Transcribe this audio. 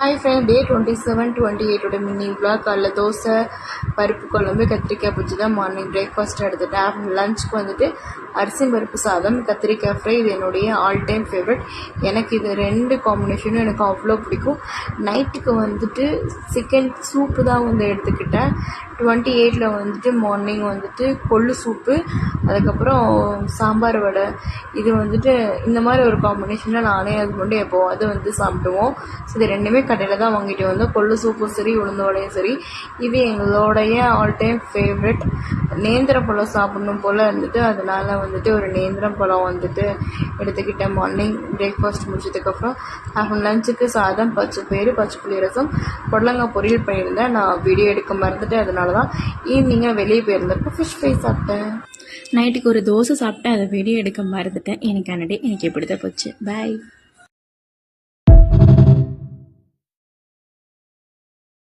Hi friend, டே 27, 28 mini vlog. காலைல தோசை, பருப்பு குழம்பு, கத்திரிக்காய் பஜ்ஜி தான் மார்னிங் பிரேக்ஃபாஸ்ட் எடுத்துட்டேன். ஆஃப்டர்நூன் லஞ்சுக்கு வந்துட்டு அரிசி பருப்பு சாதம், கத்திரிக்காய் ஃப்ரை. இது என்னுடைய ஆல் டைம் ஃபேவரட். எனக்கு இது ரெண்டு காம்பினேஷனும் எனக்கு அவ்வளோ பிடிக்கும். நைட்டுக்கு வந்துட்டு சிக்கன் சூப்பு தான் வந்து எடுத்துக்கிட்டேன். 28 வந்துட்டு மார்னிங் வந்துட்டு கொள்ளு சூப்பு, அதுக்கப்புறம் சாம்பார் வடை. இது வந்துட்டு இந்த மாதிரி ஒரு காம்பினேஷனில் நானே அது மட்டும் எப்போவாது வந்து சாப்பிடுவோம். ஸோ இது ரெண்டுமே கடையில் தான் வாங்கிட்டு வந்தோம். கொள்ளு சூப்பும் சரி, உளுந்த வடையும் சரி. இது எங்களோடைய ஆல் டைம் ஃபேவரட். நேந்திரம் பழம் சாப்பிடணும் போல் இருந்துட்டு அதனால் வந்துட்டு ஒரு நேந்திரம் பழம் வந்துட்டு எடுத்துக்கிட்டேன் மார்னிங் பிரேக்ஃபாஸ்ட் முடிச்சதுக்கப்புறம். ஆஃப்டர்நூன் லஞ்சுக்கு சாதம், பச்சை புளி ரசம், புடலங்காய் பொரியல் பண்ணியிருந்தேன். நான் வீடியோ எடுக்க மறந்துட்டு அதனால தான் ஈவினிங்காக வெளியே போயிருந்தப்போ ஃபிஷ் ஃப்ரை சாப்பிட்டேன். நைட்டுக்கு ஒரு தோசை சாப்பிட்டேன், அதை வீடியோ எடுக்க மறந்துட்டேன். எனக்கு எப்படி தான் போச்சு. பாய்.